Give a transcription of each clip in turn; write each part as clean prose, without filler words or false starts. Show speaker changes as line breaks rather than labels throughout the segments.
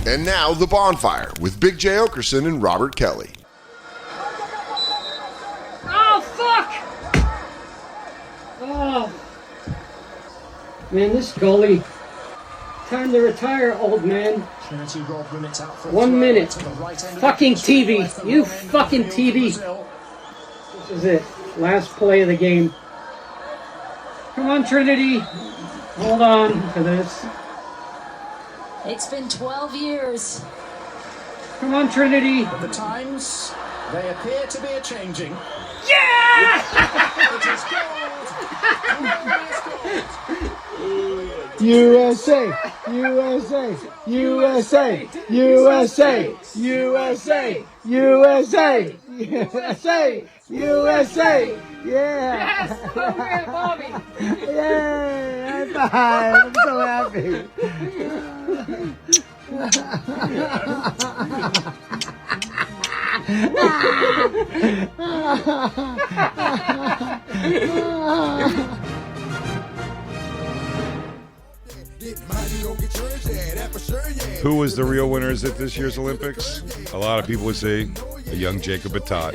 And now, The Bonfire with Big J. Okerson and Robert Kelly.
Oh, fuck! Oh. Man, this goalie. Time to retire, old man. 1 minute. Fucking TV. You fucking TV. This is it. Last play of the game. Come on, Trinity. Hold on to this.
It's been 12 years.
Come on, Trinity.
But the times, they appear to be a-changing.
Yeah!
It is gold!
USA! USA! USA! USA! USA! USA! USA! USA! Yeah!
Yes! Over here, Bobby!
Yay! High five! I'm so happy.
Who was the real winners at this year's Olympics? A lot of people would say a young Jacob Batat.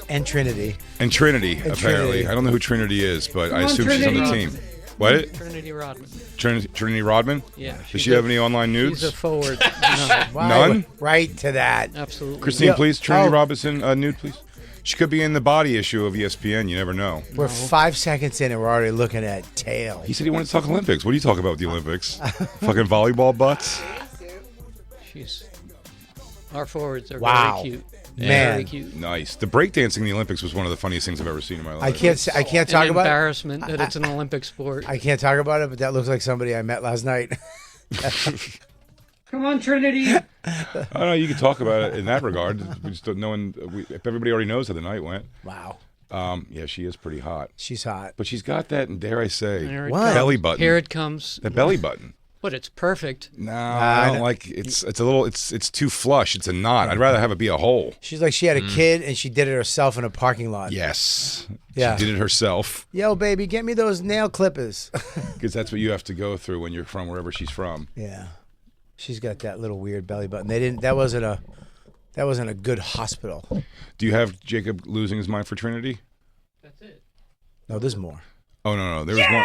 And Trinity.
And Trinity,
And
apparently.
Trinity.
I don't know who Trinity is, but I
on,
assume she's on the
Trinity.
team. What?
Trinity Rodman.
Trinity Rodman?
Yeah.
Does she have any online nudes?
She's a forward. No,
None?
Right to that.
absolutely.
Christine,
Yeah.
please. Trinity
Oh.
Robinson, nude, please. She could be in the body issue of ESPN. You never know.
We're 5 seconds in and we're already looking at tail.
He said he wanted to talk Olympics. What do you talk about with the Olympics? Fucking volleyball butts?
She's. Our forwards are
Wow.
very cute.
Man.
Very cute.
Nice. The breakdancing in the Olympics was one of the funniest things I've ever seen in my life.
I can't talk
An
about it.
embarrassment that it's an Olympic sport.
I can't talk about it, but that looks like somebody I met last night.
Come on, Trinity.
I don't know. You can talk about it in that regard. We just don't know. If everybody already knows how the night went.
Wow.
Yeah, she is pretty hot.
She's hot.
But she's got that, and dare I say,
Here it
What?
comes.
belly button.
Here it comes.
That belly button.
But it's perfect.
No, I don't like. It's a little. It's too flush. It's a knot. I'd rather have it be a hole.
She's like she had a kid and she did it herself in a parking lot.
Yes.
Yeah.
She did it herself
Yo, baby, get me those nail clippers.
because that's what you have to go through when you're from wherever she's from.
Yeah. She's got that little weird belly button. That wasn't a good hospital.
Do you have Jacob losing his mind for Trinity?
That's it.
No, there's more.
Oh no, there was one.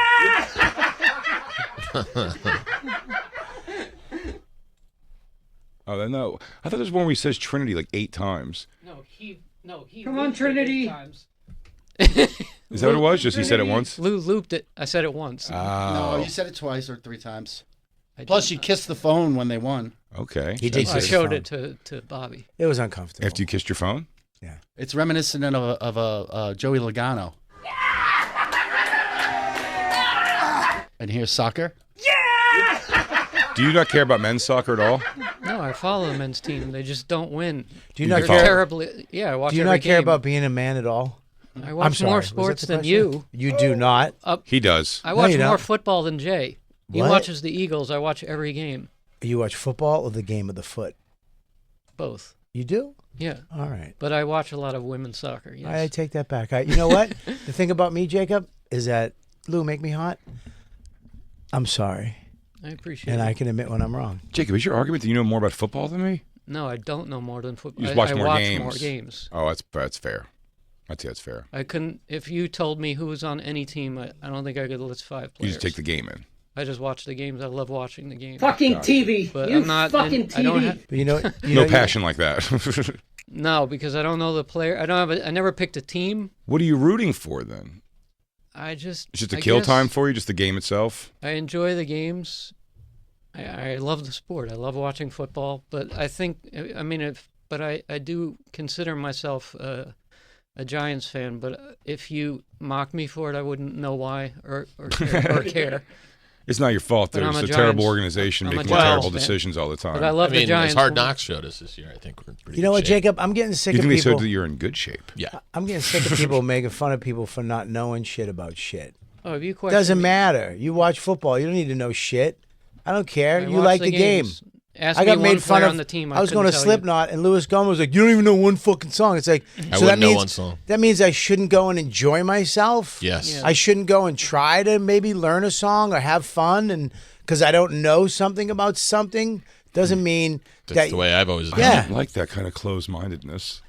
Oh no! I thought there was one where he says Trinity like 8 times.
No, he. Come on, Trinity.
Is that what it was? Just he said it once.
Lou looped it. I said it once.
Oh,
No, you said it twice or 3 times.
I
Plus,
did
you kissed the phone when they won.
okay.
He did
I
kiss
showed
his
it to Bobby.
It was uncomfortable.
After you kissed your phone.
It's reminiscent of a Joey Logano. And here's soccer.
Do you not care about men's soccer at all?
No, I follow the men's team. They just don't win.
Do you
You
not
follow-
care?
Terribly. Yeah, I watch.
Do you
every
not care
game.
about being a man at all?
I
I'm
watch
sorry.
more
was that
sports
the
than
question?
you.
You do not.
He does.
I watch
you
more
don't.
football than Jay. He
What?
watches the Eagles. I watch every game.
You watch football or the game of the foot?
Both.
You do?
Yeah.
All right.
But I watch a lot of women's soccer. Yes.
I take that back. You know what? The thing about me, Jacob, is that Lou, make me hot. I'm sorry,
I appreciate
and
it.
I can admit when I'm wrong.
Jacob, is your argument that you know more about football than me?
No, I don't know more than football.
You just watch
I
more
watch
games.
more games.
Oh, that's fair. I'd say that's fair.
I couldn't. If you told me who was on any team, I don't think I could list 5
You
players.
just take the game in.
I just watch the games. I love watching the games.
Fucking TV.
But
You
I'm not.
fucking
and I don't
TV.
have,
But you know, you
No
know,
passion like that.
no, because I don't know the player. I don't have. I never picked a team.
What are you rooting for then?
I just.
It's just a
I
kill
guess
time for you, just the game itself?
I enjoy the games. I love the sport. I love watching football. But I think. I mean, but I do consider myself a Giants fan. But if you mock me for it, I wouldn't know why or care.
It's not your fault.
But I'm
There's
a
a terrible
Giants-
organization
I'm a
making
Giants
terrible
fan.
decisions all the time.
But I love
I mean,
the Giants.
as Hard Knocks showed us this year, I think we're in pretty
you know
good
what,
shape.
Jacob? I'm getting sick
You
of
think they
people.
said that you're in good shape?
Yeah.
I'm getting sick of people making fun of people for not knowing shit about shit.
Oh, if you question
Doesn't
me,
matter. You watch football. You don't need to know shit. I don't care.
I
You
watch
like the game.
games. Ask
I got
me
made
one
fun
player
of.
on the team.
I was going to
couldn't tell you.
Slipknot, and Louis Gomez was like, "You don't even know one fucking song." It's like,
I
so that
wouldn't know
means
one song.
that means I shouldn't go and enjoy myself.
Yes.
Yeah.
I shouldn't go and try to maybe learn a song or have fun and because I don't know something about something doesn't mean
That's the way I've always done.
Yeah.
I don't like that kind of closed-mindedness.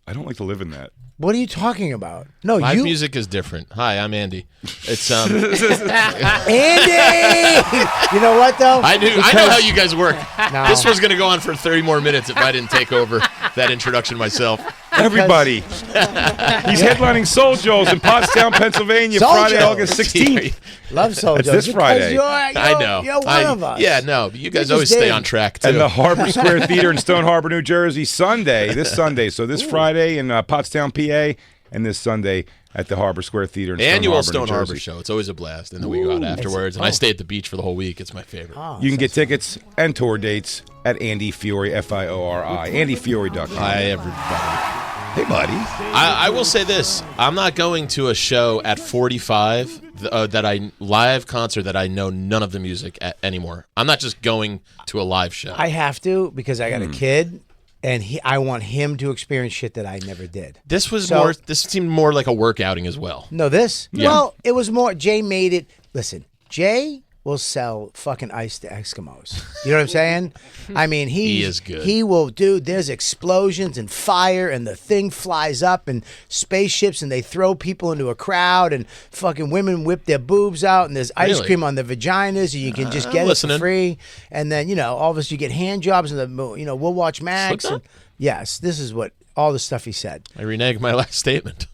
I don't like to live in that.
What are you talking about? No,
Live
you
music is different. Hi, I'm Andy. It's
Andy. You know what though?
I know how you guys work.
No.
This was going to go on for 30 more minutes if I didn't take over that introduction myself.
Everybody. He's headlining Soul Joe's in Pottstown, Pennsylvania,
Soul
Friday,
Joe's.
August 16th.
Love Soul
That's
Joe's
this
because
Friday.
I know.
You're one of us.
Yeah, no, but you guys
just
always stay
did.
on track too.
And the Harbor Square Theater in Stone Harbor, New Jersey, this Sunday. So this Friday in Pottstown, PA, and this Sunday at the Harbor Square Theater in
Annual
Stone
Stone
Harbor, New
Harbor
Jersey.
show. It's always a blast, and then we go out afterwards. And I stay at the beach for the whole week. It's my favorite.
You can get tickets and tour dates at Andy Fiori, Fiori, AndyFiori.com.
Hi, everybody.
Hey, buddy.
I will say this: I'm not going to a show at 45 live concert that I know none of the music anymore. I'm not just going to a live show.
I have to because I got a kid, and I want him to experience shit that I never did.
This was
So-
more. This seemed more like a work outing as well.
No, this?
Yeah.
Well, it was more. Jay made it. Listen, Jay will sell fucking ice to Eskimos. You know what I'm saying? I mean,
He is good.
He will, dude. There's explosions and fire, and the thing flies up, and spaceships, and they throw people into a crowd, and fucking women whip their boobs out, and there's ice
Really?
cream on their vaginas, and you can just get it
listening.
for free. And then all of us, you get hand jobs, and we'll watch Max.
Slipknot?
And, yes, this is what all the stuff he said.
I reneged my last statement.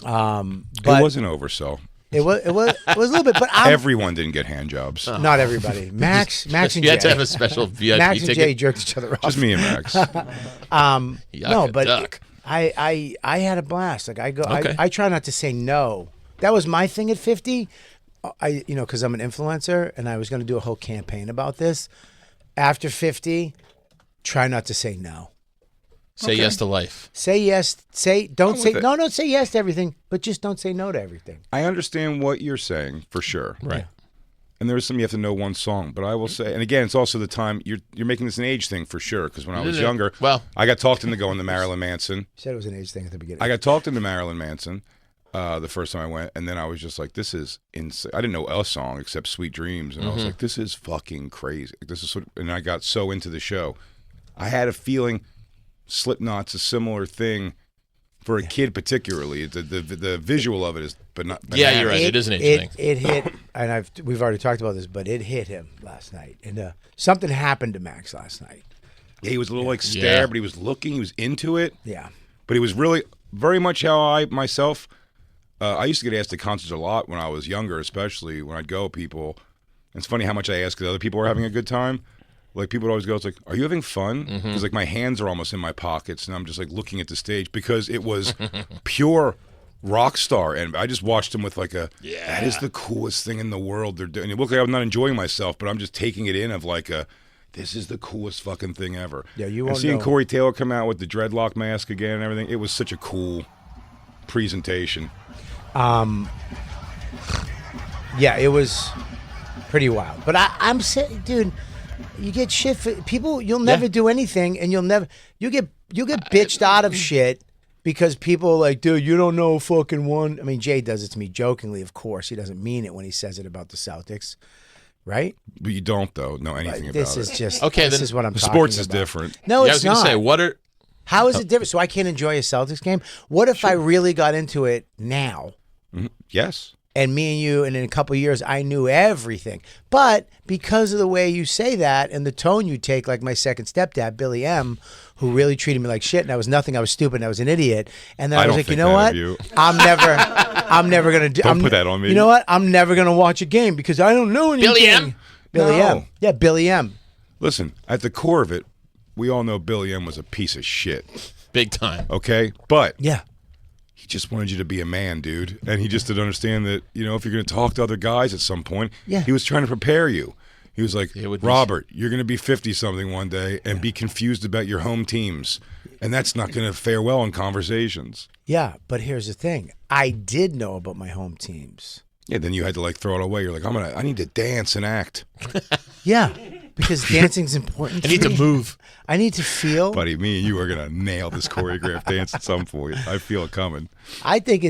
But
It wasn't over, so
it was a little bit, but I'm
everyone didn't get hand jobs.
not everybody. Max and
You
Jay.
had to have a special VIP
Max and
ticket.
Jay jerked each other off.
Just me and Max.
No, but
duck.
I had a blast. Like
Okay.
I try not to say no. That was my thing at 50. Because I'm an influencer and I was going to do a whole campaign about this. After 50, try not to say no.
Say yes to life.
Say yes. Don't say
with it.
no. Don't say yes to everything, but just don't say no to everything.
I understand what you're saying for sure.
Right.
And there's some you have to know one song, but I will say, and again, it's also the time you're making this an age thing for sure. Because when I was younger,
Well-
I got talked into going to Marilyn Manson.
You said it was an age thing at the beginning.
I got talked into Marilyn Manson the first time I went, and then I was just like, "This is insane." I didn't know a song except "Sweet Dreams," and I was like, "This is fucking crazy." This is, and I got so into the show. I had a feeling Slipknot's a similar thing for a kid, particularly. The visual of it is, but not.
Yeah, you're right. It is an age thing.
It hit, and we've already talked about this, but it hit him last night, and something happened to Max last night.
Yeah, he was a little like scared,
Yeah.
but he was looking. He was into it.
Yeah.
But he was really very much how I myself. I used to get asked to concerts a lot when I was younger, especially when I'd go. People, it's funny how much I ask because other people are having a good time. Like people would always go, "It's like, are you having fun?" Because like my hands are almost in my pockets, and I'm just like looking at the stage because it was pure rock star, and I just watched him with like that is the coolest thing in the world they're doing. It looked like I'm not enjoying myself, but I'm just taking it in of like this is the coolest fucking thing ever.
Yeah, you
and
won't
seeing
know.
Corey Taylor come out with the dreadlock mask again and everything, it was such a cool presentation.
Yeah, it was pretty wild. But I'm saying, dude, you get shit for people. You'll never do anything, and you'll get bitched out of shit because people are like, dude, you don't know fucking one. I mean, Jay does it to me jokingly, of course. He doesn't mean it when he says it about the Celtics, right?
But you don't though know anything about
This
it.
is just
Okay,
This
then
is what I'm talking
Sports is
about.
different.
No,
Yeah, I
it's
was going to
not.
say, what are...
How is it different? So I can't enjoy a Celtics game. What if I really got into it now?
Yes.
And me and you, and in a couple of years, I knew everything. But because of the way you say that and the tone you take, like my second stepdad, Billy M., who really treated me like shit, and I was nothing, I was stupid, and I was an idiot. And then I was
don't
like, you
think
know
that
what?
of you.
I'm never gonna do.
Don't put that on me.
You know what? I'm never gonna watch a game because I don't know anything.
Billy M?
Billy
No.
M. Yeah, Billy M.
Listen, at the core of it, we all know Billy M was a piece of shit.
Big time.
Okay? But
Yeah.
he just wanted you to be a man, dude. And he just didn't understand that, if you're going to talk to other guys at some point,
Yeah.
he was trying to prepare you. He was like,
It would be-
Robert, you're going to be 50-something one day and be confused about your home teams. And that's not going to fare well in conversations.
Yeah, but here's the thing. I did know about my home teams.
Yeah, then you had to throw it away. You're like, I need to dance and act.
Yeah. because dancing's important.
I need to move.
I need to feel.
Buddy, me and you are gonna nail this choreographed dance at some point. I feel it coming.
I think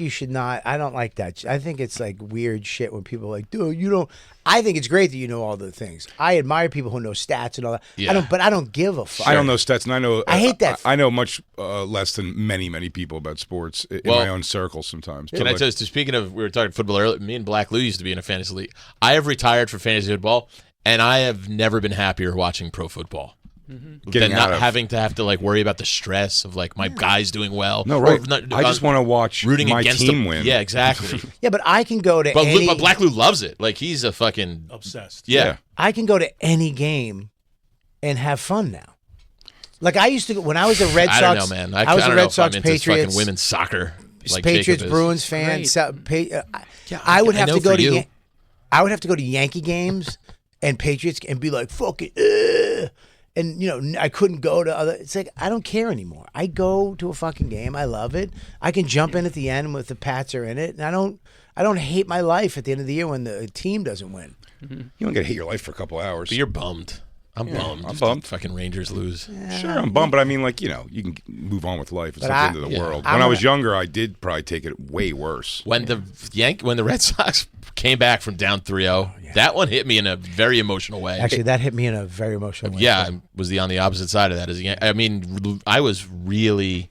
you should not. I don't like that. I think it's like weird shit when people are like, dude, you don't. I think it's great that you know all the things. I admire people who know stats and all that.
Yeah.
But I don't give a fuck.
I don't know stats, and I know.
I hate that.
I know much less than many people about sports in my own circles sometimes.
Can I tell you, speaking of, we were talking football earlier, me and Black Lou used to be in a fantasy league. I have retired from fantasy football, and I have never been happier watching pro football. Than not having to like worry about the stress of like my guy's doing well.
No, right. I just want to watch
rooting
my
against
team
him.
win.
Yeah, exactly.
Yeah, but I can go to
but
any.
But Black Lou loves it. Like he's a fucking
obsessed.
Yeah.
I can go to any game and have fun now. Like I used to when I was a Red Sox.
I don't know, man.
I was
don't
a
know
Red
if
Sox
I'm into
Patriots.
fucking women's soccer. Like
Patriots
Jacob is.
Bruins fan.
Yeah,
I would have
know
to go
for
to.
you.
I would have to go to Yankee games and Patriots and be like fucking. And I couldn't go to other. It's like I don't care anymore. I go to a fucking game. I love it. I can jump in at the end with the Pats are in it, and I don't hate my life at the end of the year when the team doesn't win.
You don't get to hate your life for a couple hours.
But you're bummed. I'm bummed.
I'm
If
bummed.
the fucking Rangers lose.
Sure, I'm bummed, but I mean, like, you can move on with life. It's
But
not the end of the world. When I was younger, I did probably take it way worse.
When the Red Sox came back from down 3-0, that one hit me in a very emotional way.
Actually, that hit me in a very emotional way.
Yeah, I was on the opposite side of that. I mean, I was really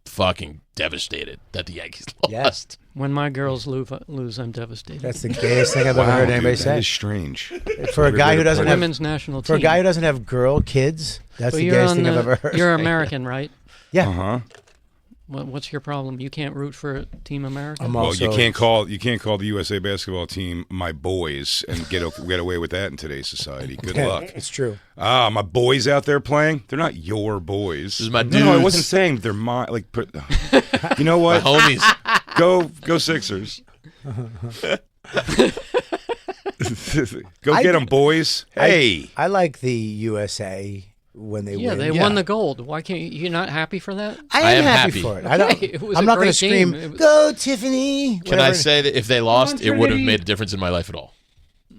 fucking devastated that the Yankees lost.
When my girls lose, I'm devastated.
That's the gayest thing I've ever heard anybody
That
say.
is strange.
For a guy who doesn't have
women's national team.
for a guy who doesn't have kids, that's
But
the
you're
gayest
on
thing I've
the-
ever heard.
You're American, right?
Yeah.
Uh-huh.
What's your problem? You can't root for Team America?
I'm
Well,
also,
you can't call the USA basketball team my boys and get away with that in today's society. Good luck.
It's true.
My boys out there playing, they're not your boys.
This is my
No, I
dudes.
wasn't saying they're my you know what?
My homies.
Go Sixers. Go get them, boys. Hey.
I like the USA when they
Yeah,
win.
they won the gold. Why can't you not happy for that?
I am
am
happy
happy.
for it. I don't.
Okay, it was
I'm
a
not going to
great
scream,
game. It was-
"Go Tiffany!"
Can I
whatever.
say that if they lost, it would have
Trinity.
made a difference in my life at all?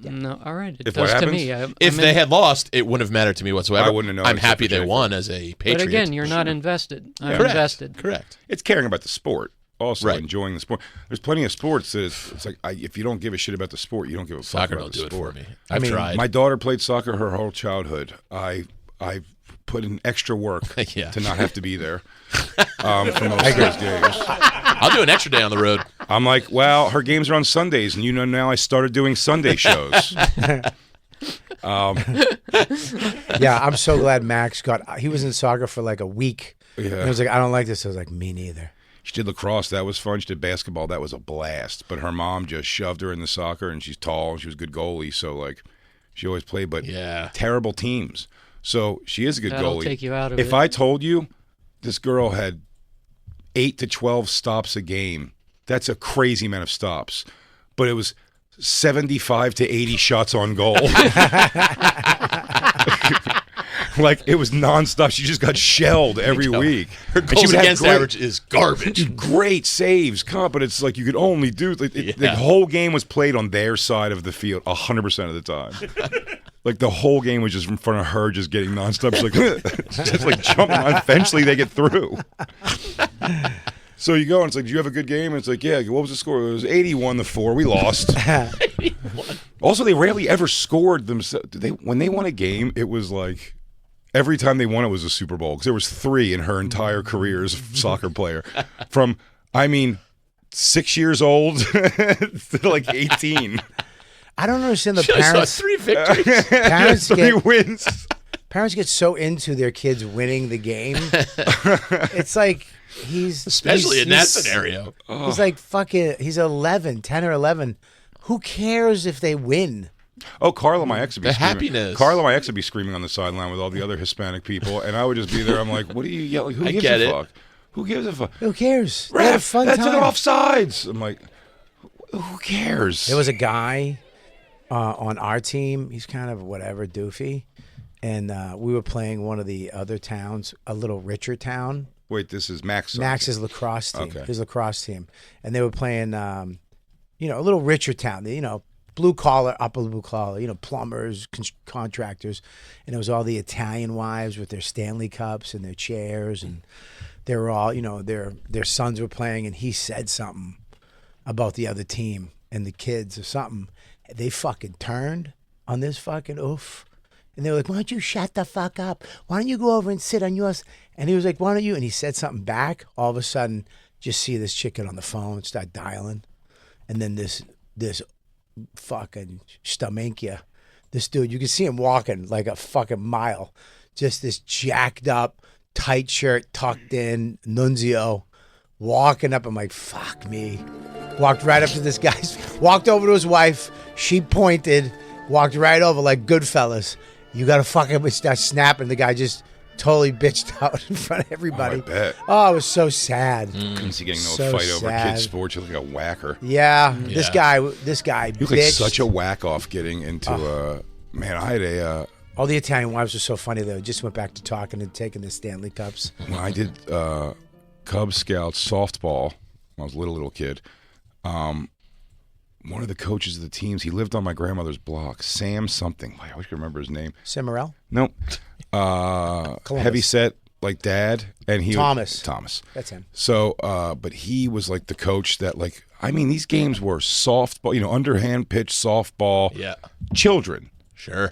No, all right. It
If what
does to
happens?
me.
If they had lost, it wouldn't have mattered to me whatsoever.
I wouldn't have known
I'm
except
happy
for
they
Jake.
won as a Patriot.
But again, you're not invested. I'm
Correct.
invested.
Correct.
It's caring about the sport. Also
Right.
enjoying the sport. There's plenty of sports that it's like if you don't give a shit about the sport, you don't give a fuck
Soccer
about
don't
the
do it
sport.
for me. I've tried.
My daughter played soccer her whole childhood. I put in extra work
Yeah.
to not have to be there for most of those games.
I'll do an extra day on the road.
I'm like, well, her games are on Sundays, and now I started doing Sunday shows.
Yeah, I'm so glad Max got. He was in soccer for like a week.
Yeah.
And he was like, "I don't like this." I was like, "Me neither."
She did lacrosse. That was fun. She did basketball. That was a blast. But her mom just shoved her in the soccer, and she's tall, and she was a good goalie. So, like, she always played, but
Yeah.
terrible teams. So she is a good
That'll
goalie.
take you out of
if
it.
I told you this girl had 8 to 12 stops a game, that's a crazy amount of stops. But it was 75 to 80 shots on goal. Like, it was nonstop. She just got shelled every week.
Her
And she
goals
would have
against
great-
average is garbage.
great saves, but it's like you could only do the
Yeah.
whole game was played on their side of the field 100% of the time. Like the whole game was just in front of her, just getting nonstop. She's like, just like jumping. Eventually, they get through. So you go and it's like, "Do you have a good game?" And it's like, "Yeah." What was the score? It was 81-4. We lost. Also, they rarely ever scored themselves. When they won a game, it was like. Every time they won, it was a Super Bowl because there was 3 in her entire career as a soccer player. From, 6 years old to like 18.
I don't understand the
I saw
parents.
3 victories.
Parents
3
get
wins.
parents get so into their kids winning the game. It's like
Especially in that
he's-
scenario.
He's like fucking. He's 11, 10 or 11. Who cares if they win?
Oh, Carla, my ex would be
The
screaming.
happiness.
Carla, my ex would be screaming on the sideline with all the other Hispanic people, and I would just be there. I'm like, "What are you yelling? Who
I
gives
get
a
it.
fuck? Who gives a fuck?
Who cares? They had a
Ref,
fun
that's
time.
an offsides." I'm like, "Who cares?"
There was a guy on our team. He's kind of whatever, doofy. And we were playing one of the other towns, a little richer town.
Wait, this is Max.
Max's lacrosse team.
Okay.
His lacrosse team. And they were playing, a little richer town. blue collar, upper blue collar, plumbers, contractors, and it was all the Italian wives with their Stanley Cups and their chairs, and they were all, their sons were playing, and he said something about the other team and the kids or something. They fucking turned on this fucking oof. And they were like, why don't you shut the fuck up? Why don't you go over and sit on yours? And he was like, why don't you? And he said something back. All of a sudden, just see this chicken on the phone start dialing. And then this fucking Stamenkia, this dude, you can see him walking like a fucking mile. Just this jacked up, tight shirt, tucked in, Nunzio, walking up. I'm like, fuck me. Walked right up to this guy, walked over to his wife. She pointed, walked right over like Goodfellas. You got to fucking start snapping. The guy just totally bitched out in front of everybody.
Oh, I bet.
Oh, it was so sad.
Couldn't see getting no fight over kids' sports. You're like a whacker.
Yeah, this guy. You
look like such a whack off getting into man, I had
all the Italian wives were so funny though. Just went back to talking and taking the Stanley Cups.
When I did Cub Scouts softball when I was a little kid, one of the coaches of the teams, he lived on my grandmother's block, Sam something. I always can remember his name.
Cimarel?
Nope. Heavy set like dad, and he
Thomas.
That's
him.
So, but he was like the coach that these games were softball, underhand pitch softball.
Yeah.
Children.
Sure.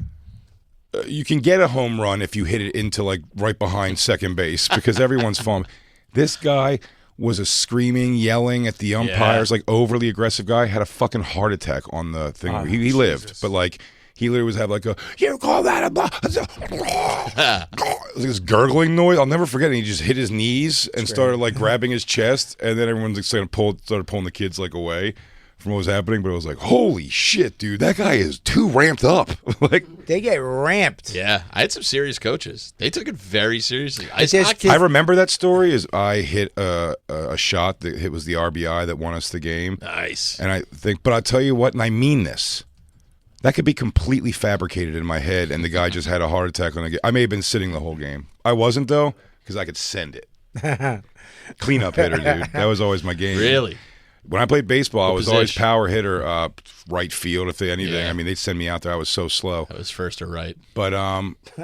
You can get a home run if you hit it into right behind second base because everyone's falling. This guy was a screaming, yelling at the umpires, overly aggressive guy. Had a fucking heart attack on the thing.
Oh,
he lived, but he literally was having you call that a blah. This gurgling noise. I'll never forget it. He just hit his knees and started grabbing his chest, and then everyone started pulling the kids away from what was happening. But it was like, holy shit, dude, that guy is too ramped up.
They get ramped.
Yeah, I had some serious coaches. They took it very seriously.
I remember that story is I hit a shot that it was the RBI that won us the game.
Nice.
And I think, but I'll tell you what, and I mean this, that could be completely fabricated in my head, and the guy just had a heart attack on the game. I may have been sitting the whole game. I wasn't, though, because I could send it. Cleanup hitter, dude. That was always my game.
Really?
When I played baseball, I was always power hitter, right field, if they anything. Yeah. I mean, they'd send me out there. I was so slow.
I was first or right.
But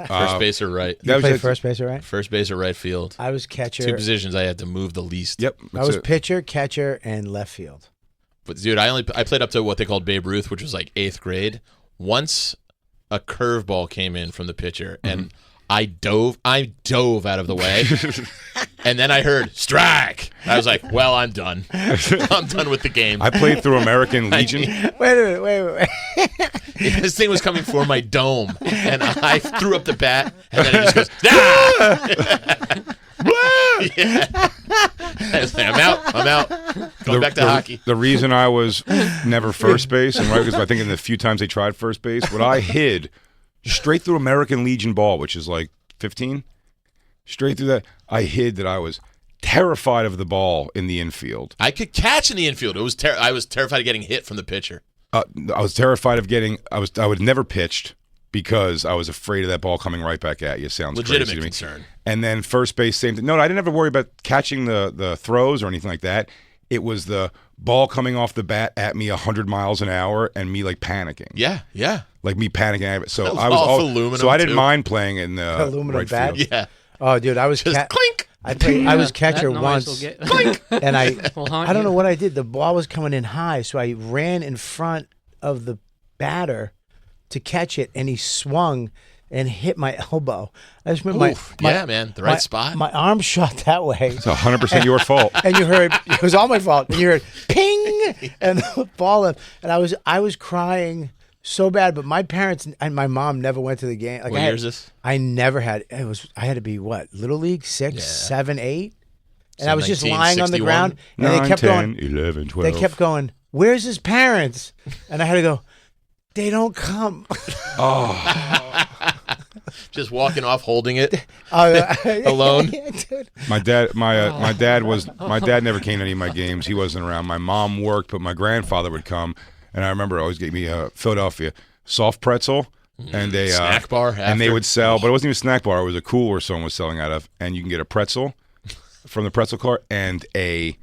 first base or right.
You played first base or right?
First base or right field.
I was catcher.
2 positions I had to move the least.
Yep.
I was pitcher, catcher, and left field.
But dude, I played up to what they called Babe Ruth, which was 8th grade. Once a curveball came in from the pitcher, and I dove out of the way, and then I heard strike. I was like, "Well, I'm done. I'm done with the game."
I played through American Legion.
Wait a minute.
This thing was coming for my dome, and I threw up the bat, and then it just goes, "Ah!" Yeah. I was like, I'm out. Going back to hockey.
The reason I was never first base, and because I think in the few times they tried first base, what I hid straight through American Legion ball, which is 15, straight through that, I hid that I was terrified of the ball in the infield.
I could catch in the infield. I was terrified of getting hit from the pitcher.
I was terrified of getting. I would have never pitched because I was afraid of that ball coming right back at you. Sounds
legitimate
crazy to me.
Concern.
And then first base, same thing. No, I didn't have to worry about catching the throws or anything like that. It was the ball coming off the bat at me 100 miles an hour and me panicking.
Yeah.
Me panicking. So
I was aluminum.
So I didn't mind playing in the
aluminum
right
bat.
field.
Yeah.
Oh, dude, I was
clink.
I was catcher once,
Clink.
and I don't know what I did. The ball was coming in high, so I ran in front of the batter to catch it, and he swung and hit my elbow. I just remember
the right spot.
My arm shot that way.
It's 100% your fault.
And you heard it was all my fault. And you heard ping, and the ball, and I was crying so bad. But my parents and my mom never went to the game.
What year is this?
I never had. I had to be Little League 6, 7, 8, and
So
I was just lying on the ground, and
9,
they kept
10,
going.
11, 12.
They kept going. Where's his parents? And I had to go. They don't come.
Just walking off, holding it alone.
Dude.
My dad never came to any of my games. He wasn't around. My mom worked, but my grandfather would come, and I remember always gave me a Philadelphia soft pretzel and a
snack bar,
and they would sell, but it wasn't even a snack bar. It was a cooler someone was selling out of, and you can get a pretzel from the pretzel cart and a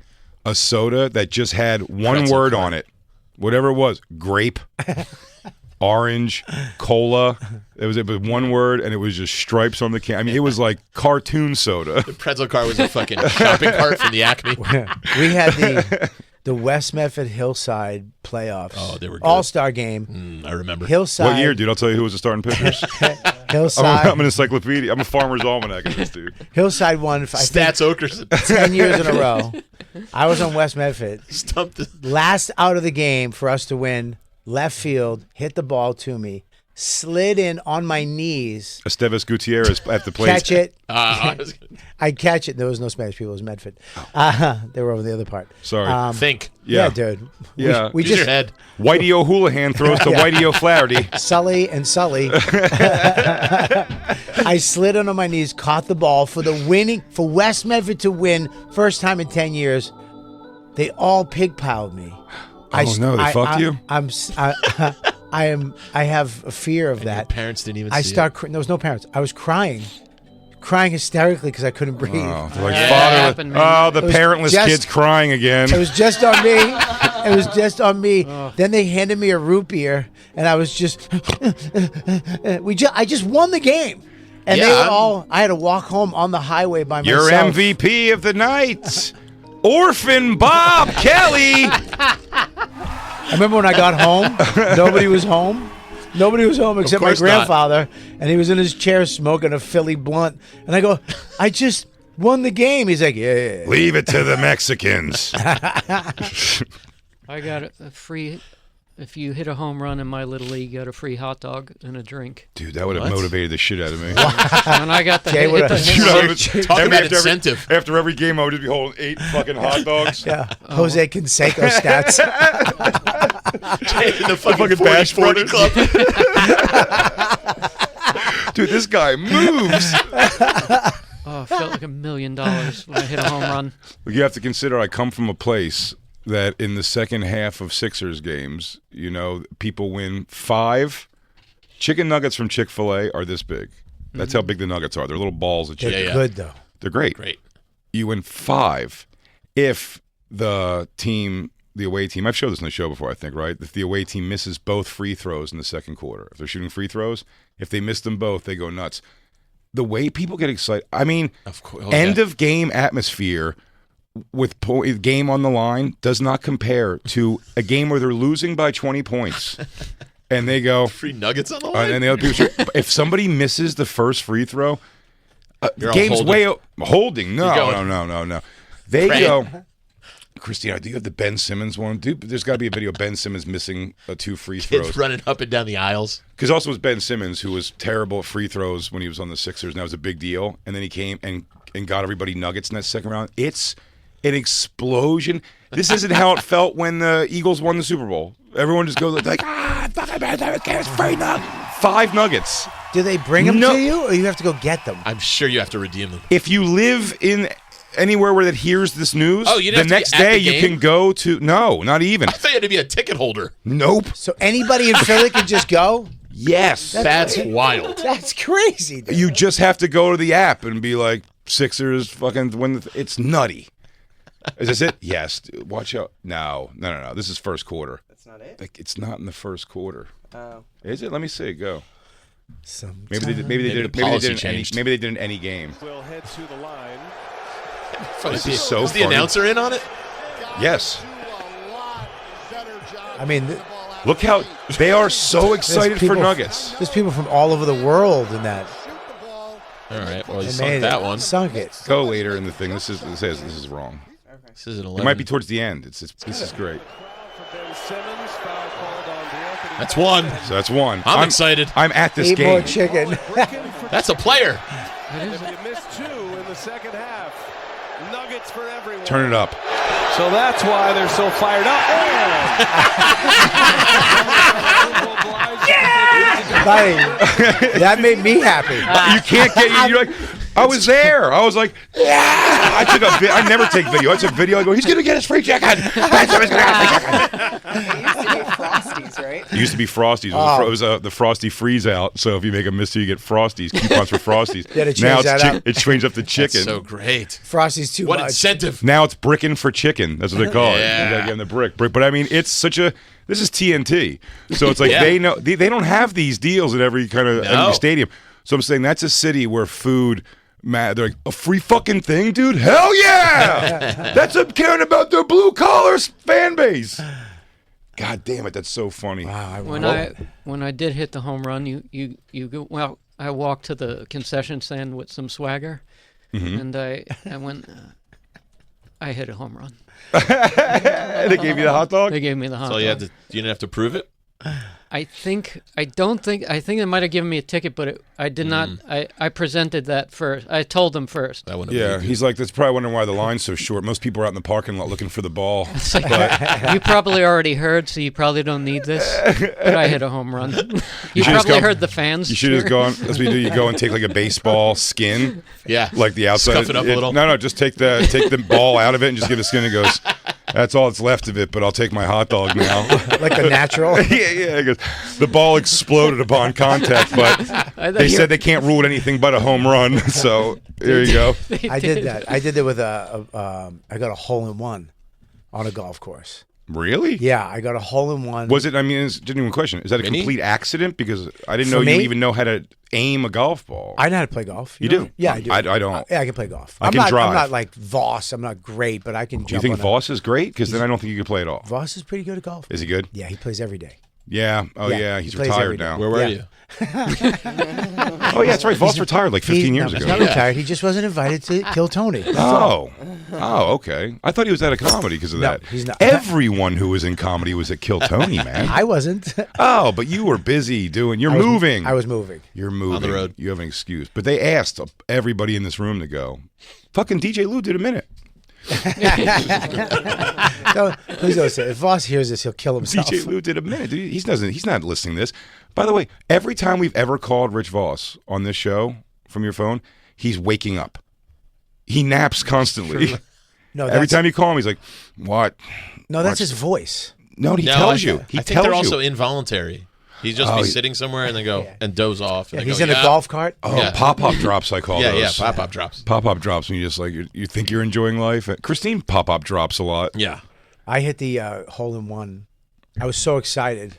soda that just had one word on it. whatever it was, grape, orange, cola. It was one word, and it was just stripes on the can. I mean, it was like cartoon soda.
The pretzel cart was a fucking shopping cart from the Acme.
We had the West Medford Hillside playoffs.
Oh, they were good.
All-star game.
I remember.
Hillside.
What year, dude? I'll tell you who was the starting pitchers.
Hillside.
I'm an encyclopedia. I'm a farmer's almanac of this dude.
Hillside won
Stats Okerson.
10 years in a row. I was on West Medford.
Stumped it.
Last out of the game for us to win, left field, hit the ball to me, slid in on my knees.
Esteves Gutierrez at the plate.
Catch it.
I
catch it. There was no Spanish people. It was Medford. They were over the other part.
Sorry.
Think.
Yeah, dude.
Yeah.
We
Use
just
your head.
Whitey O'Houlihan throws to Whitey O'Flaherty.
Sully and Sully. I slid on my knees, caught the ball for West Medford to win, first time in 10 years. They all pig-piled me.
They fucked you?
I have a fear of that.
Your parents didn't even
I
see
start. There was no parents. I was crying hysterically because I couldn't breathe.
Oh, like
Yeah.
the parentless
just-
kid's crying again.
It was just on me. It was just on me. Then they handed me a root beer, and I was just. I just won the game, and they were all. I had to walk home on the highway by myself.
Your MVP of the night, Orphan Bob Kelly.
I remember when I got home, nobody was home. Nobody was home except my
course not.
grandfather, and he was in his chair smoking a Philly blunt. And I go, I just won the game. He's like, yeah.
Leave it to the Mexicans.
I got a free. If you hit a home run in my little league, you got a free hot dog and a drink.
Dude, that would have motivated the shit out of me.
And I got the
Jay
hit
would've-
the
Talk about incentive.
After every game, I would just be holding 8 fucking hot dogs.
Yeah, Jose Canseco stats.
In the fucking
Bash
40
Brothers.
club.
Dude, this guy moves.
Oh, it felt like $1 million when I hit a home run.
You have to consider I come from a place that in the second half of Sixers games, people win 5. Chicken nuggets from Chick-fil-A are this big. That's how big the nuggets are. They're little balls of chicken.
They're good though.
They're great. You win 5 if the away team, I've showed this in the show before, I think, right? If the away team misses both free throws in the second quarter, if they're shooting free throws, if they miss them both, they go nuts. The way people get excited, I mean, end of game atmosphere with game on the line does not compare to a game where they're losing by 20 points. And they go
Free nuggets on the line.
and the other people. If somebody misses the first free throw,
You're all
game's
holding.
holding. No. They
Praying.
go. Christina, do you have the Ben Simmons one? Dude, there's got to be a video of Ben Simmons missing 2 free throws.
Kids running up and down the aisles.
Because also it was Ben Simmons who was terrible at free throws when he was on the Sixers, and that was a big deal. And then he came and got everybody nuggets in that second round. It's an explosion. This isn't how it felt when the Eagles won the Super Bowl. Everyone just goes like, it's free nugget. 5 nuggets.
Do they bring them to you, or you have to go get them?
I'm sure you have to redeem them.
If you live in anywhere where that hears this news, the next day you can go to. No, not even.
I thought you had to be a ticket holder.
Nope.
So anybody in Philly can just go?
Yes.
That's wild.
That's crazy. Dude.
You just have to go to the app and be like, Sixers fucking win. It's nutty. Is this it? Yes. Dude, watch out. No. This is first quarter.
That's not it?
Like, it's not in the first quarter.
Oh.
Is it? Let me see. Go.
Sometime.
Maybe they did in any game.
Will head to the line.
This is so
Is the
funny.
announcer in on it?
Yes.
I mean,
Look how they are so excited for Nuggets.
There's people from all over the world in that.
All right. Well, you
They
sunk
made
that
it.
one.
Sunk it.
Go later in the thing. This is wrong.
This is an
It
11.
might be towards the end. This is great.
That's 1.
So that's 1.
I'm excited.
I'm at this
8
game.
more chicken.
That's a player.
And if you missed 2 in the second half, nuggets for everyone.
Turn it up.
So that's why they're so fired up.
Buddy, that made me happy.
You can't get. You're like, I was there. I was like, yeah. I took I never take video. I took video. I go, he's gonna get his free jacket. He's gonna get his free jacket. It used to be Frosties, right? It was the Frosty freeze out. So if you make a mystery, you get Frosties. Coupons for Frosties. Now it changed up to chicken.
That's so great.
Frosties too much.
What incentive?
Now it's bricking for chicken. That's what they call it. You gotta get in the brick. But I mean, it's such a. This is TNT. So it's like they know they don't have these deals at every kind of every stadium. So I'm saying that's a city where food. They're like, a free fucking thing, dude? Hell yeah! That's them caring about their blue collars fan base. God damn it, that's so funny.
Wow, when I did hit the home run, you go, well, I walked to the concession stand with some swagger, and I went, I hit a home run.
They gave you the hot dog?
They gave me the hot dog.
You didn't have to prove it?
I think they might have given me a ticket, but I did not. I presented that first. I told them first.
He's like, that's probably wondering why the line's so short. Most people are out in the parking lot looking for the ball.
But you probably already heard, so you probably don't need this. But I hit a home run. You probably heard the fans.
You should have gone. That's what you do. You go and take like a baseball skin.
Yeah.
Like the outside.
Scuff it up a little.
No, just take the ball out of it and just give the skin. And goes. That's all that's left of it, but I'll take my hot dog now.
Like the natural?
Yeah. It goes, the ball exploded upon contact, but they said they can't rule it anything but a home run. So there you go.
I did that. I did that with I got a hole-in-one on a golf course.
Really?
Yeah, I got a hole-in-one.
Was it, I mean, it's a genuine question. Is that a complete accident? Because I didn't know you even know how to aim a golf ball.
I know how to play golf.
You do?
Yeah, I do.
I don't.
Yeah, I can play golf.
I can drive.
I'm not like Voss. I'm not great, but I can jump.
You think Voss is great? Because then I don't think you can play at all.
Voss is pretty good at golf.
Is he good?
Yeah, he plays every day.
Yeah. Oh, yeah. He's retired now.
Where were you?
Oh, yeah, that's right. Voss retired like 15 years ago.
He's not retired. He just wasn't invited to Kill Tony.
Oh, okay. I thought he was at a comedy because of that.
He's not.
Everyone who was in comedy was at Kill Tony, man.
I wasn't.
Oh, but you were busy doing. You're moving.
I was moving.
You're moving.
On the road.
You have an excuse. But they asked everybody in this room to go. Fucking DJ Lou did a minute.
No, please don't say. If Voss hears this, he'll kill himself.
DJ Lou did a minute. Dude, he's not listening to this. By the way, every time we've ever called Rich Voss on this show from your phone, he's waking up. He naps constantly.
No,
every time you call him, he's like, "What?"
No, that's his voice.
No, he tells you.
I think they're also involuntary. He'd just be sitting somewhere and then go and doze off. And
he's in a golf cart.
Oh, pop-up drops, I call those.
Yeah, pop-up drops.
Pop-up drops when you just like you think you're enjoying life. Christine pop-up drops a lot.
Yeah.
I hit the hole-in-one. I was so excited.